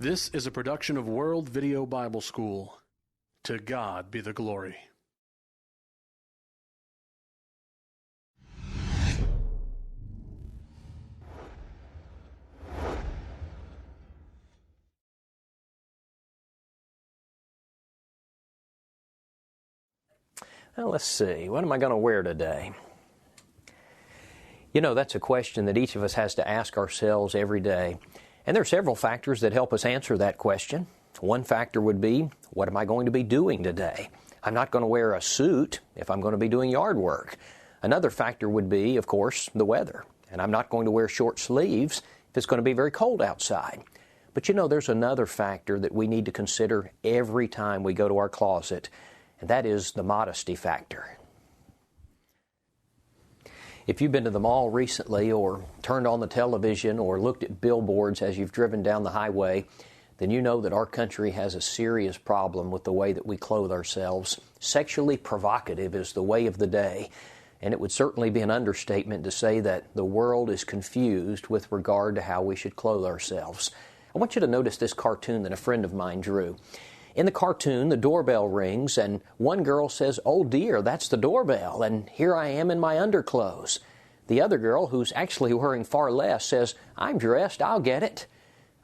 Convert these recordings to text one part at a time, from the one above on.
This is a production of World Video Bible School. To God be the glory. Well, let's see. What am I going to wear today? You know, that's a question that each of us has to ask ourselves every day. And there are several factors that help us answer that question. One factor would be, what am I going to be doing today? I'm not going to wear a suit if I'm going to be doing yard work. Another factor would be, of course, the weather. And I'm not going to wear short sleeves if it's going to be very cold outside. But you know, there's another factor that we need to consider every time we go to our closet, and that is the modesty factor. If you've been to the mall recently or turned on the television or looked at billboards as you've driven down the highway, then you know that our country has a serious problem with the way that we clothe ourselves. Sexually provocative is the way of the day, and it would certainly be an understatement to say that the world is confused with regard to how we should clothe ourselves. I want you to notice this cartoon that a friend of mine drew. In the cartoon, the doorbell rings, and one girl says, "Oh dear, that's the doorbell, and here I am in my underclothes." The other girl, who's actually wearing far less, says, "I'm dressed, I'll get it."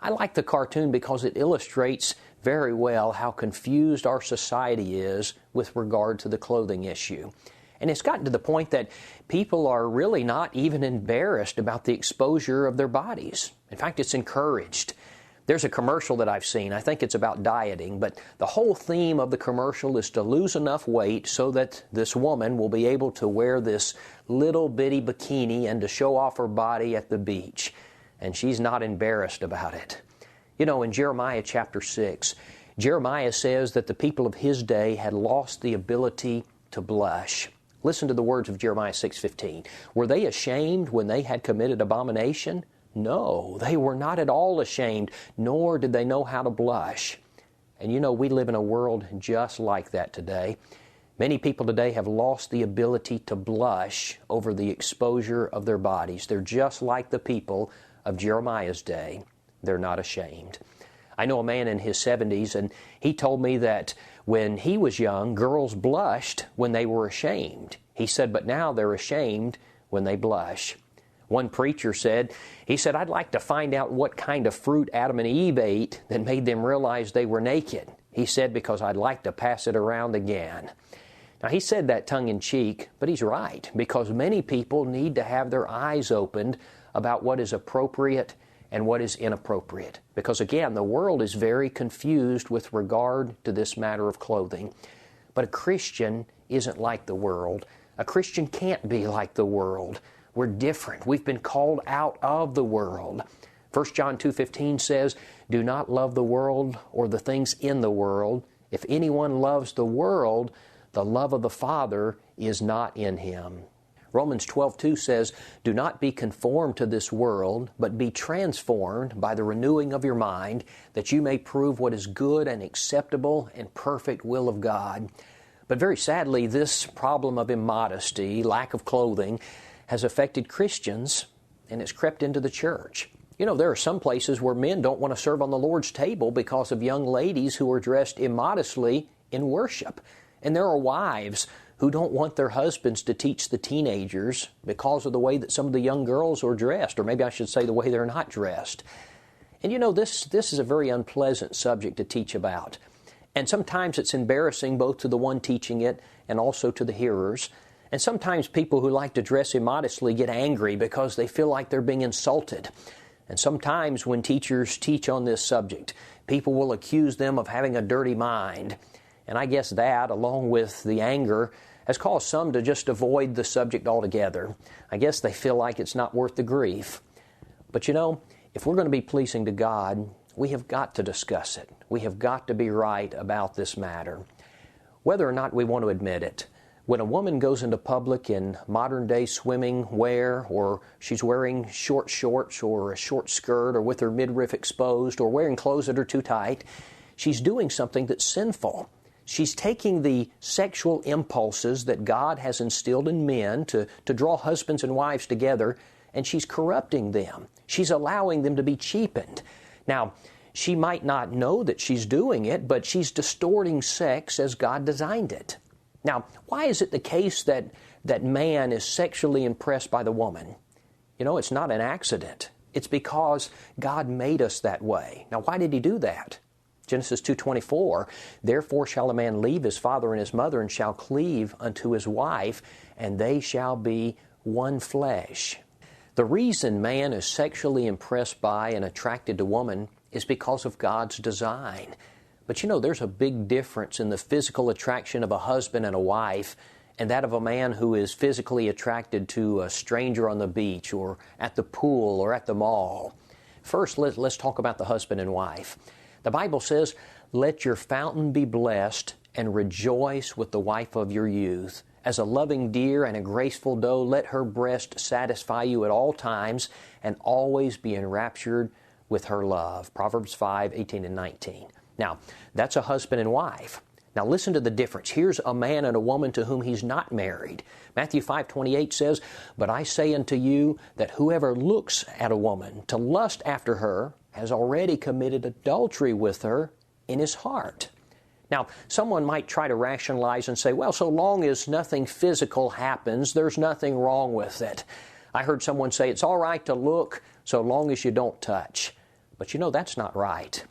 I like the cartoon because it illustrates very well how confused our society is with regard to the clothing issue. And it's gotten to the point that people are really not even embarrassed about the exposure of their bodies. In fact, it's encouraged. There's a commercial that I've seen, I think it's about dieting, but the whole theme of the commercial is to lose enough weight so that this woman will be able to wear this little bitty bikini and to show off her body at the beach. And she's not embarrassed about it. You know, in Jeremiah chapter 6, Jeremiah says that the people of his day had lost the ability to blush. Listen to the words of Jeremiah 6:15. Were they ashamed when they had committed abomination? No, they were not at all ashamed, nor did they know how to blush. And you know, we live in a world just like that today. Many people today have lost the ability to blush over the exposure of their bodies. They're just like the people of Jeremiah's day. They're not ashamed. I know a man in his 70s, and he told me that when he was young, girls blushed when they were ashamed. He said, but now they're ashamed when they blush. One preacher said, I'd like to find out what kind of fruit Adam and Eve ate that made them realize they were naked. He said, because I'd like to pass it around again. Now, he said that tongue-in-cheek, but he's right, because many people need to have their eyes opened about what is appropriate and what is inappropriate. Because again, the world is very confused with regard to this matter of clothing. But a Christian isn't like the world. A Christian can't be like the world. We're different. We've been called out of the world. 1 John 2:15 says, "Do not love the world or the things in the world. If anyone loves the world, the love of the Father is not in him." Romans 12:2 says, "Do not be conformed to this world, but be transformed by the renewing of your mind, that you may prove what is good and acceptable and perfect will of God." But very sadly, this problem of immodesty, lack of clothing, has affected Christians, and it's crept into the church. You know, there are some places where men don't want to serve on the Lord's table because of young ladies who are dressed immodestly in worship. And there are wives who don't want their husbands to teach the teenagers because of the way that some of the young girls are dressed, or maybe I should say the way they're not dressed. And you know, this is a very unpleasant subject to teach about. And sometimes it's embarrassing both to the one teaching it and also to the hearers. And sometimes people who like to dress immodestly get angry because they feel like they're being insulted. And sometimes when teachers teach on this subject, people will accuse them of having a dirty mind. And I guess that, along with the anger, has caused some to just avoid the subject altogether. I guess they feel like it's not worth the grief. But you know, if we're going to be pleasing to God, we have got to discuss it. We have got to be right about this matter. Whether or not we want to admit it, when a woman goes into public in modern-day swimming wear, or she's wearing short shorts or a short skirt, or with her midriff exposed, or wearing clothes that are too tight, she's doing something that's sinful. She's taking the sexual impulses that God has instilled in men to draw husbands and wives together, and she's corrupting them. She's allowing them to be cheapened. Now, she might not know that she's doing it, but she's distorting sex as God designed it. Now, why is it the case that man is sexually impressed by the woman? You know, it's not an accident. It's because God made us that way. Now, why did He do that? Genesis 2:24, therefore shall a man leave his father and his mother, and shall cleave unto his wife, and they shall be one flesh. The reason man is sexually impressed by and attracted to woman is because of God's design. But you know, there's a big difference in the physical attraction of a husband and a wife and that of a man who is physically attracted to a stranger on the beach or at the pool or at the mall. First, let's talk about the husband and wife. The Bible says, let your fountain be blessed and rejoice with the wife of your youth. As a loving deer and a graceful doe, let her breast satisfy you at all times and always be enraptured with her love. Proverbs 5:18 and 19. Now, that's a husband and wife. Now listen to the difference. Here's a man and a woman to whom he's not married. Matthew 5:28 says, but I say unto you that whoever looks at a woman to lust after her has already committed adultery with her in his heart. Now, someone might try to rationalize and say, well, so long as nothing physical happens, there's nothing wrong with it. I heard someone say it's all right to look so long as you don't touch. But you know, that's not right.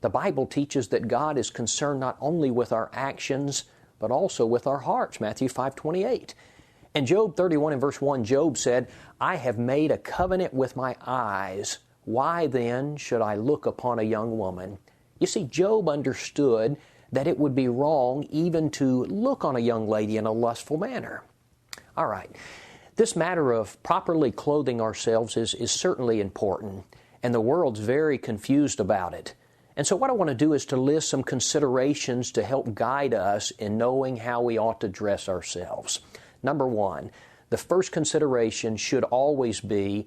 The Bible teaches that God is concerned not only with our actions, but also with our hearts, Matthew 5:28. And Job 31 and verse 1, Job said, I have made a covenant with my eyes. Why then should I look upon a young woman? You see, Job understood that it would be wrong even to look on a young lady in a lustful manner. All right, this matter of properly clothing ourselves is certainly important, and the world's very confused about it. And so what I want to do is to list some considerations to help guide us in knowing how we ought to dress ourselves. Number one, the first consideration should always be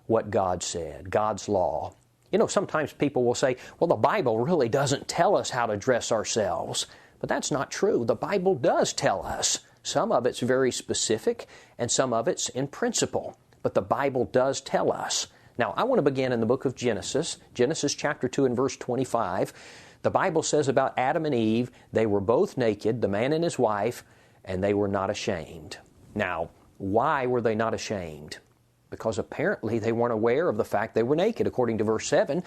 what God said, God's law. You know, sometimes people will say, well, the Bible really doesn't tell us how to dress ourselves. But that's not true. The Bible does tell us. Some of it's very specific, and some of it's in principle. But the Bible does tell us. Now, I want to begin in the book of Genesis, Genesis chapter 2 and verse 25. The Bible says about Adam and Eve, they were both naked, the man and his wife, and they were not ashamed. Now, why were they not ashamed? Because apparently they weren't aware of the fact they were naked, according to verse 7.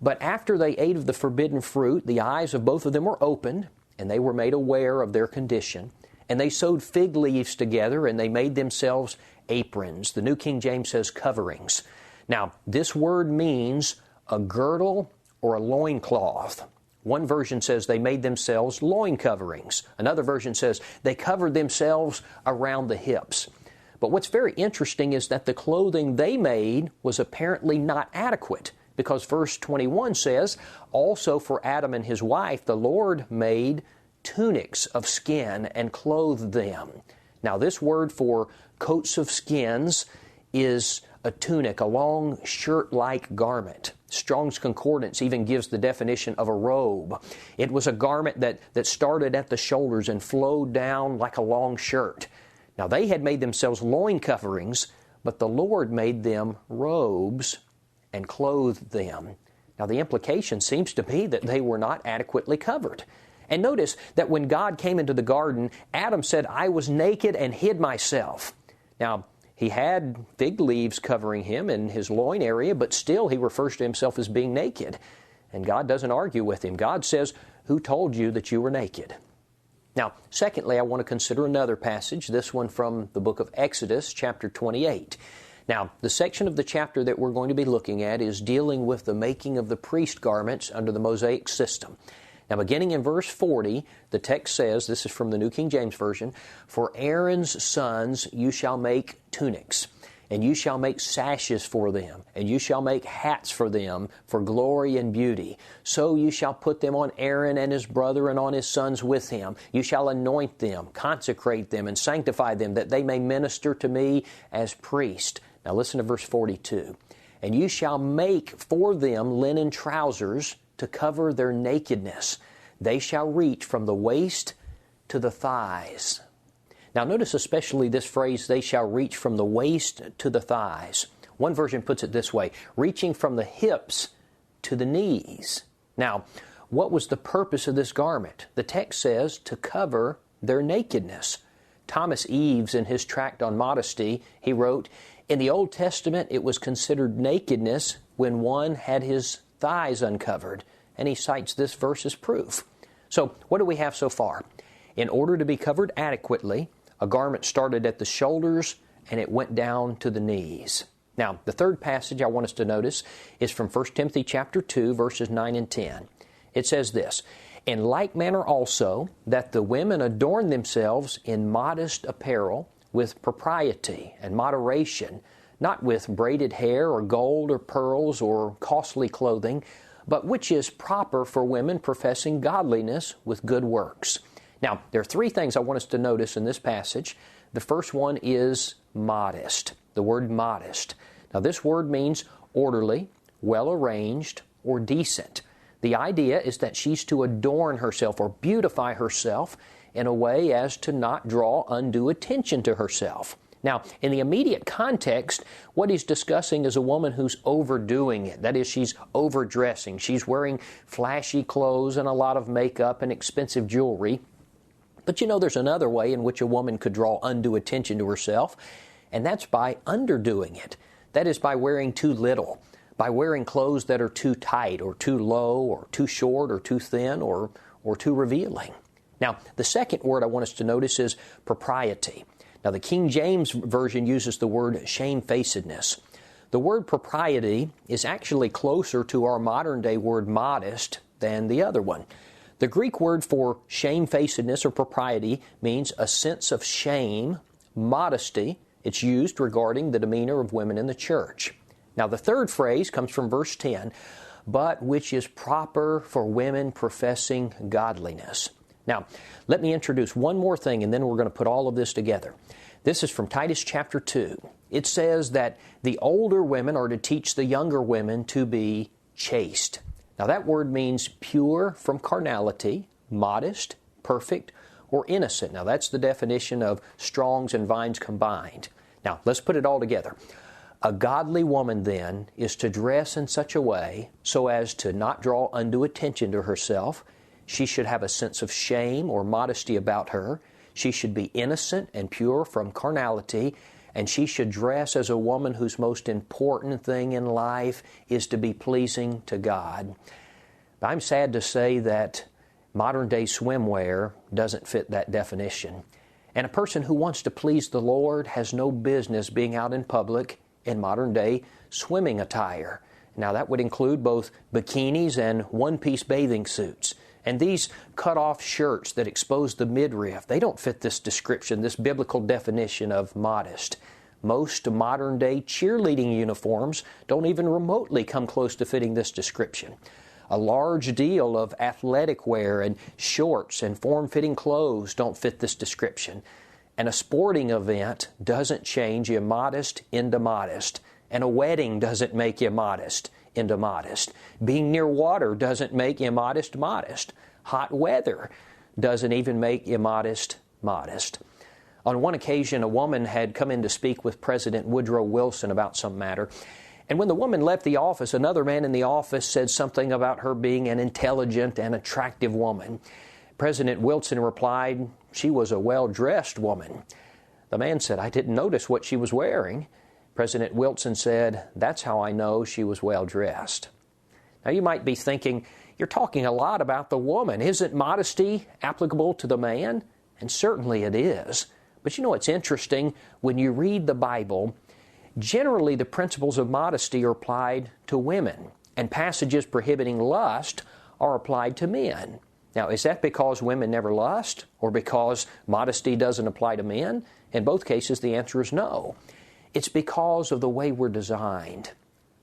But after they ate of the forbidden fruit, the eyes of both of them were opened, and they were made aware of their condition. And they sewed fig leaves together, and they made themselves aprons. The New King James says coverings. Now, this word means a girdle or a loincloth. One version says they made themselves loin coverings. Another version says they covered themselves around the hips. But what's very interesting is that the clothing they made was apparently not adequate, because verse 21 says, also for Adam and his wife, the Lord made tunics of skin and clothed them. Now, this word for coats of skins is a tunic, a long shirt-like garment. Strong's Concordance even gives the definition of a robe. It was a garment that started at the shoulders and flowed down like a long shirt. Now, they had made themselves loin coverings, but the Lord made them robes and clothed them. Now, the implication seems to be that they were not adequately covered. And notice that when God came into the garden, Adam said, I was naked and hid myself. Now, he had fig leaves covering him in his loin area, but still he refers to himself as being naked. And God doesn't argue with him. God says, who told you that you were naked? Now, secondly, I want to consider another passage, this one from the book of Exodus, chapter 28. Now, the section of the chapter that we're going to be looking at is dealing with the making of the priest garments under the Mosaic system. Now, beginning in verse 40, the text says, this is from the New King James Version, for Aaron's sons you shall make tunics, and you shall make sashes for them, and you shall make hats for them for glory and beauty. So you shall put them on Aaron and his brother and on his sons with him. You shall anoint them, consecrate them, and sanctify them, that they may minister to me as priests. Now listen to verse 42. And you shall make for them linen trousers to cover their nakedness. They shall reach from the waist to the thighs. Now notice especially this phrase, they shall reach from the waist to the thighs. One version puts it this way, reaching from the hips to the knees. Now, what was the purpose of this garment? The text says to cover their nakedness. Thomas Eves, in his tract on modesty, he wrote, "In the Old Testament it was considered nakedness when one had his thighs uncovered." And he cites this verse as proof. So, what do we have so far? In order to be covered adequately, a garment started at the shoulders and it went down to the knees. Now, the third passage I want us to notice is from 1 Timothy chapter 2, verses 9 and 10. It says this, "In like manner also, that the women adorn themselves in modest apparel, with propriety and moderation, not with braided hair or gold or pearls or costly clothing, but which is proper for women professing godliness with good works." Now, there are three things I want us to notice in this passage. The first one is modest, the word modest. Now, this word means orderly, well-arranged, or decent. The idea is that she's to adorn herself or beautify herself in a way as to not draw undue attention to herself. Now, in the immediate context, what he's discussing is a woman who's overdoing it. That is, she's overdressing. She's wearing flashy clothes and a lot of makeup and expensive jewelry. But you know, there's another way in which a woman could draw undue attention to herself, and that's by underdoing it. That is, by wearing too little, by wearing clothes that are too tight or too low or too short or too thin or too revealing. Now, the second word I want us to notice is propriety. Now, the King James Version uses the word shamefacedness. The word propriety is actually closer to our modern-day word modest than the other one. The Greek word for shamefacedness or propriety means a sense of shame, modesty. It's used regarding the demeanor of women in the church. Now, the third phrase comes from verse 10, "but which is proper for women professing godliness." Now, let me introduce one more thing, and then we're going to put all of this together. This is from Titus chapter 2. It says that the older women are to teach the younger women to be chaste. Now, that word means pure from carnality, modest, perfect, or innocent. Now, that's the definition of Strong's and Vine's combined. Now, let's put it all together. A godly woman, then, is to dress in such a way so as to not draw undue attention to herself. She should have a sense of shame or modesty about her. She should be innocent and pure from carnality, and she should dress as a woman whose most important thing in life is to be pleasing to God. I'm sad to say that modern-day swimwear doesn't fit that definition. And a person who wants to please the Lord has no business being out in public in modern-day swimming attire. Now, that would include both bikinis and one-piece bathing suits. And these cut-off shirts that expose the midriff, they don't fit this description, this biblical definition of modest. Most modern-day cheerleading uniforms don't even remotely come close to fitting this description. A large deal of athletic wear and shorts and form-fitting clothes don't fit this description. And a sporting event doesn't change immodest into modest. And a wedding doesn't make immodest into modest. Being near water doesn't make immodest modest. Hot weather doesn't even make immodest modest. On one occasion, a woman had come in to speak with President Woodrow Wilson about some matter. And when the woman left the office, another man in the office said something about her being an intelligent and attractive woman. President Wilson replied, "She was a well-dressed woman." The man said, "I didn't notice what she was wearing." President Wilson said, "That's how I know she was well-dressed." Now, you might be thinking, you're talking a lot about the woman. Isn't modesty applicable to the man? And certainly it is. But you know, it's interesting, when you read the Bible, generally the principles of modesty are applied to women, and passages prohibiting lust are applied to men. Now, is that because women never lust, or because modesty doesn't apply to men? In both cases, the answer is no. It's because of the way we're designed.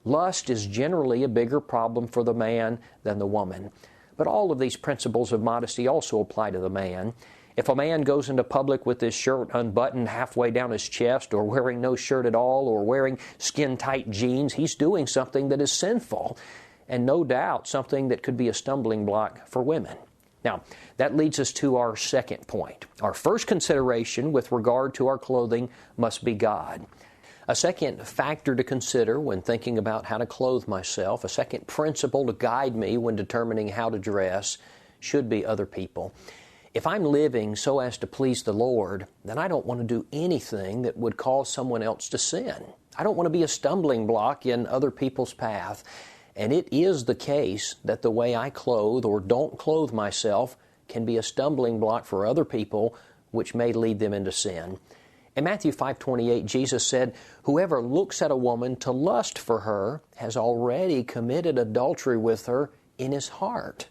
Lust is generally a bigger problem for the man than the woman. But all of these principles of modesty also apply to the man. If a man goes into public with his shirt unbuttoned halfway down his chest, or wearing no shirt at all, or wearing skin-tight jeans, he's doing something that is sinful, and no doubt something that could be a stumbling block for women. Now, that leads us to our second point. Our first consideration with regard to our clothing must be God. A second factor to consider when thinking about how to clothe myself, a second principle to guide me when determining how to dress, should be other people. If I'm living so as to please the Lord, then I don't want to do anything that would cause someone else to sin. I don't want to be a stumbling block in other people's path. And it is the case that the way I clothe or don't clothe myself can be a stumbling block for other people, which may lead them into sin. In Matthew 5:28, Jesus said, "Whoever looks at a woman to lust for her has already committed adultery with her in his heart."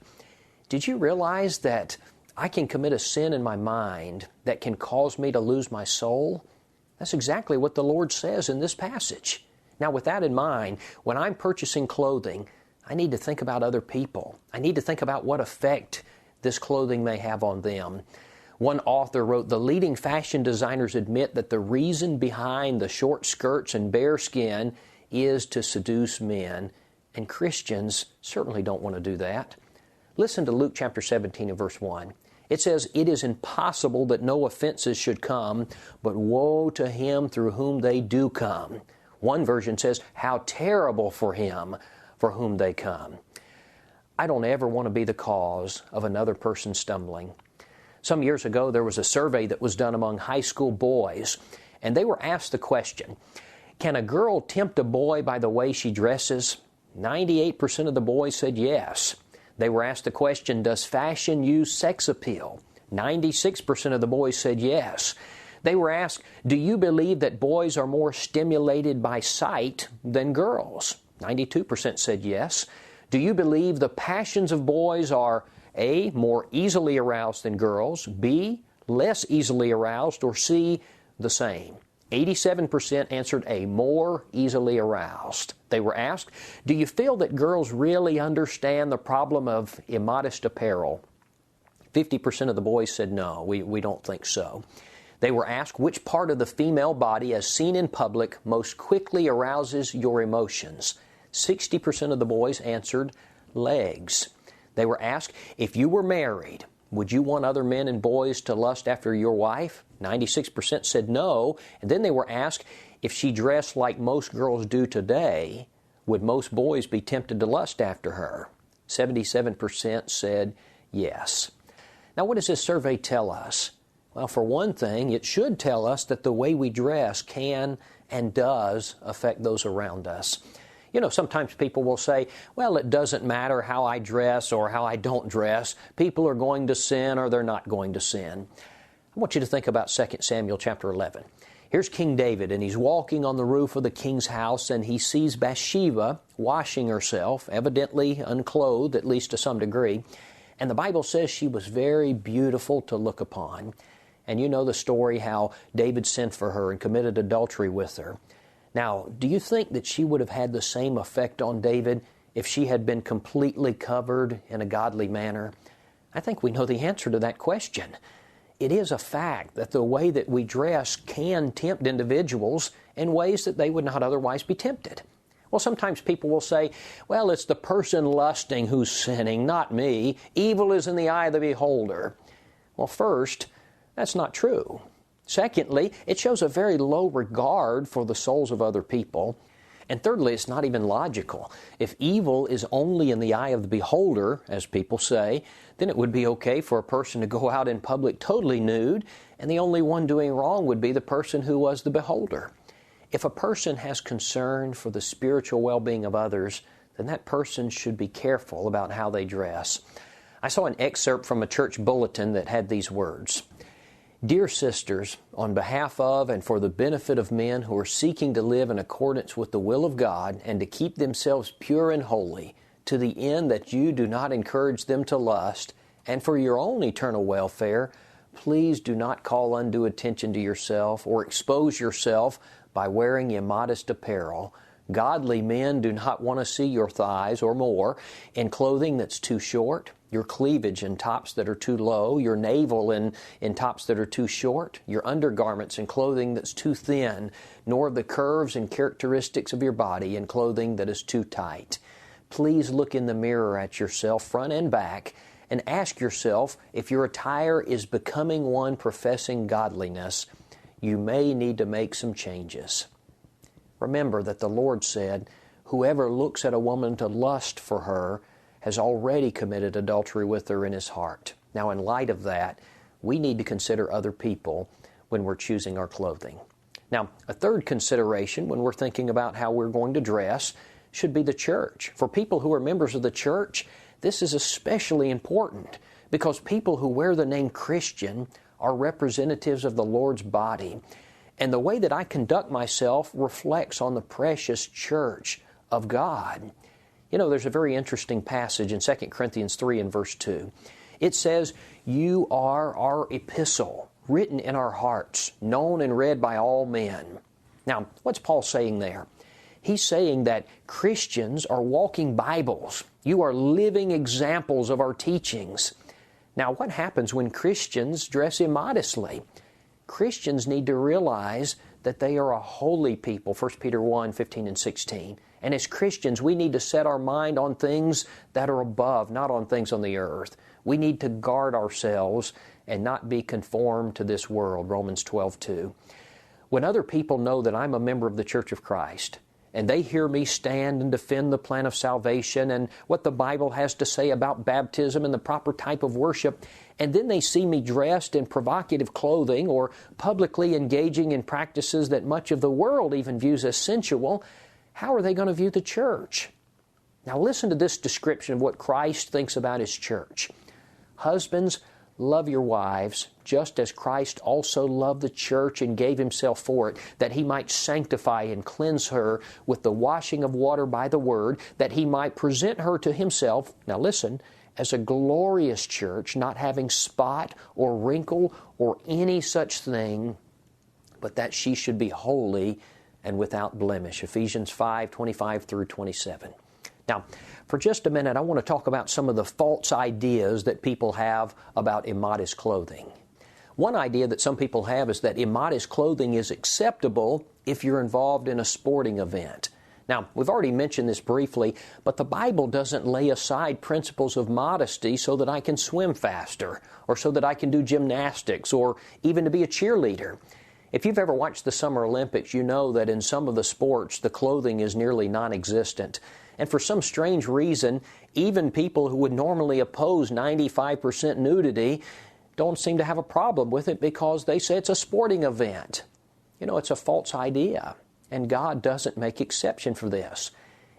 Did you realize that I can commit a sin in my mind that can cause me to lose my soul? That's exactly what the Lord says in this passage. Now, with that in mind, when I'm purchasing clothing, I need to think about other people. I need to think about what effect this clothing may have on them. One author wrote, "The leading fashion designers admit that the reason behind the short skirts and bare skin is to seduce men, and Christians certainly don't want to do that." Listen to Luke chapter 17 and verse 1. It says, "It is impossible that no offenses should come, but woe to him through whom they do come." One version says, "How terrible for him for whom they come." I don't ever want to be the cause of another person stumbling. Some years ago, there was a survey that was done among high school boys, and they were asked the question, "Can a girl tempt a boy by the way she dresses?" 98% of the boys said yes. They were asked the question, "Does fashion use sex appeal?" 96% of the boys said yes. They were asked, "Do you believe that boys are more stimulated by sight than girls?" 92% said yes. "Do you believe the passions of boys are A, more easily aroused than girls, B, less easily aroused, or C, the same?" 87% answered A, more easily aroused. They were asked, "Do you feel that girls really understand the problem of immodest apparel?" 50% of the boys said no, we don't think so. They were asked, "Which part of the female body, as seen in public, most quickly arouses your emotions?" 60% of the boys answered legs. They were asked, "If you were married, would you want other men and boys to lust after your wife?" 96% said no. And then they were asked, "If she dressed like most girls do today, would most boys be tempted to lust after her?" 77% said yes. Now, what does this survey tell us? Well, for one thing, it should tell us that the way we dress can and does affect those around us. You know, sometimes people will say, "Well, it doesn't matter how I dress or how I don't dress. People are going to sin or they're not going to sin." I want you to think about 2 Samuel chapter 11. Here's King David, and he's walking on the roof of the king's house, and he sees Bathsheba washing herself, evidently unclothed, at least to some degree. And the Bible says she was very beautiful to look upon. And you know the story how David sent for her and committed adultery with her. Now, do you think that she would have had the same effect on David if she had been completely covered in a godly manner? I think we know the answer to that question. It is a fact that the way that we dress can tempt individuals in ways that they would not otherwise be tempted. Well, sometimes people will say, "Well, it's the person lusting who's sinning, not me. Evil is in the eye of the beholder." Well, first, that's not true. Secondly, it shows a very low regard for the souls of other people. And thirdly, it's not even logical. If evil is only in the eye of the beholder, as people say, then it would be okay for a person to go out in public totally nude, and the only one doing wrong would be the person who was the beholder. If a person has concern for the spiritual well-being of others, then that person should be careful about how they dress. I saw an excerpt from a church bulletin that had these words: "Dear sisters, on behalf of and for the benefit of men who are seeking to live in accordance with the will of God and to keep themselves pure and holy, to the end that you do not encourage them to lust, and for your own eternal welfare, please do not call undue attention to yourself or expose yourself by wearing immodest apparel. Godly men do not want to see your thighs or more in clothing that's too short, your cleavage in tops that are too low, your navel in tops that are too short, your undergarments in clothing that's too thin, nor the curves and characteristics of your body in clothing that is too tight. Please look in the mirror at yourself, front and back, and ask yourself if your attire is becoming one professing godliness. You may need to make some changes." Remember that the Lord said, "Whoever looks at a woman to lust for her has already committed adultery with her in his heart." Now, in light of that, we need to consider other people when we're choosing our clothing. Now, a third consideration when we're thinking about how we're going to dress should be the church. For people who are members of the church, this is especially important because people who wear the name Christian are representatives of the Lord's body. And the way that I conduct myself reflects on the precious church of God. You know, there's a very interesting passage in 2 Corinthians 3 and verse 2. It says, "You are our epistle, written in our hearts, known and read by all men." Now, what's Paul saying there? He's saying that Christians are walking Bibles. You are living examples of our teachings. Now, what happens when Christians dress immodestly? Christians need to realize that they are a holy people, 1 Peter 1, 15 and 16. And as Christians, we need to set our mind on things that are above, not on things on the earth. We need to guard ourselves and not be conformed to this world, Romans 12:2. When other people know that I'm a member of the Church of Christ, and they hear me stand and defend the plan of salvation and what the Bible has to say about baptism and the proper type of worship, and then they see me dressed in provocative clothing or publicly engaging in practices that much of the world even views as sensual, how are they going to view the church? Now listen to this description of what Christ thinks about His church. "Husbands, love your wives, just as Christ also loved the church and gave Himself for it, that He might sanctify and cleanse her with the washing of water by the Word, that He might present her to Himself," now listen, "as a glorious church, not having spot or wrinkle or any such thing, but that she should be holy and without blemish." Ephesians 5:25 through 27. Now, for just a minute, I want to talk about some of the false ideas that people have about immodest clothing. One idea that some people have is that immodest clothing is acceptable if you're involved in a sporting event. Now, we've already mentioned this briefly, but the Bible doesn't lay aside principles of modesty so that I can swim faster, or so that I can do gymnastics, or even to be a cheerleader. If you've ever watched the Summer Olympics, you know that in some of the sports, the clothing is nearly non-existent. And for some strange reason, even people who would normally oppose 95% nudity don't seem to have a problem with it because they say it's a sporting event. You know, it's a false idea, and God doesn't make exception for this.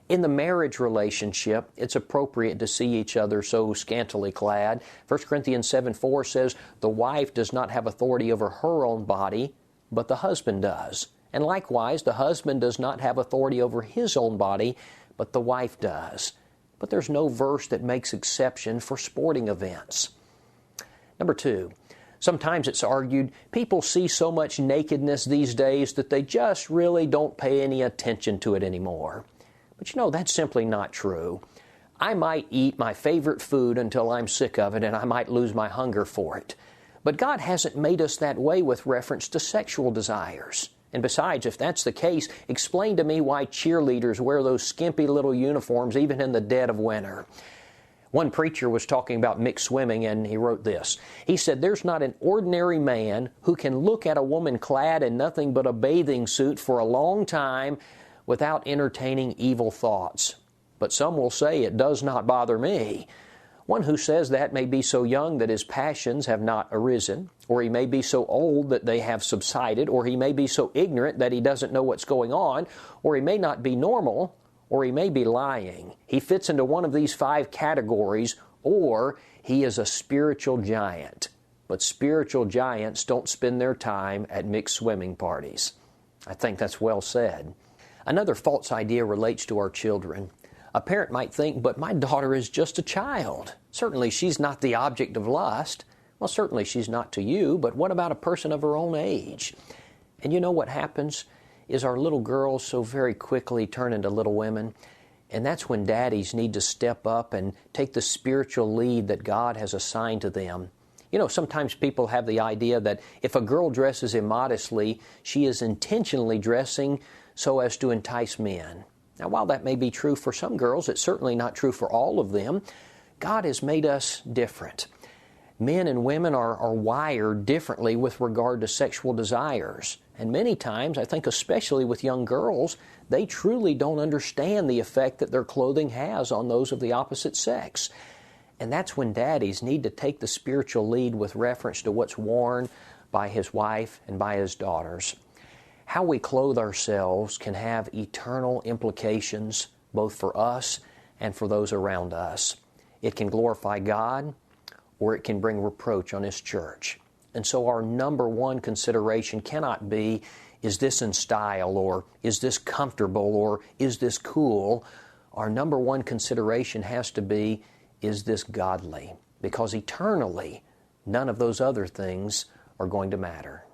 In the marriage relationship, it's appropriate to see each other so scantily clad. 1 Corinthians 7:4 says, "The wife does not have authority over her own body, but the husband does. And likewise, the husband does not have authority over his own body, but the wife does." But there's no verse that makes exception for sporting events. Number two, sometimes it's argued people see so much nakedness these days that they just really don't pay any attention to it anymore. But you know, that's simply not true. I might eat my favorite food until I'm sick of it, and I might lose my hunger for it. But God hasn't made us that way with reference to sexual desires. And besides, if that's the case, explain to me why cheerleaders wear those skimpy little uniforms even in the dead of winter. One preacher was talking about mixed swimming, and he wrote this. He said, "There's not an ordinary man who can look at a woman clad in nothing but a bathing suit for a long time without entertaining evil thoughts. But some will say, 'It does not bother me.' One who says that may be so young that his passions have not arisen, or he may be so old that they have subsided, or he may be so ignorant that he doesn't know what's going on, or he may not be normal, or he may be lying. He fits into one of these 5 categories, or he is a spiritual giant. But spiritual giants don't spend their time at mixed swimming parties." I think that's well said. Another false idea relates to our children. A parent might think, "But my daughter is just a child. Certainly she's not the object of lust." Well, certainly she's not to you, but what about a person of her own age? And you know what happens is our little girls so very quickly turn into little women, and that's when daddies need to step up and take the spiritual lead that God has assigned to them. You know, sometimes people have the idea that if a girl dresses immodestly, she is intentionally dressing so as to entice men. Now, while that may be true for some girls, it's certainly not true for all of them. God has made us different. Men and women are wired differently with regard to sexual desires. And many times, I think especially with young girls, they truly don't understand the effect that their clothing has on those of the opposite sex. And that's when daddies need to take the spiritual lead with reference to what's worn by his wife and by his daughters. How we clothe ourselves can have eternal implications both for us and for those around us. It can glorify God, or it can bring reproach on His church. And so our number one consideration cannot be, is this in style, or is this comfortable, or is this cool? Our number one consideration has to be, is this godly? Because eternally, none of those other things are going to matter.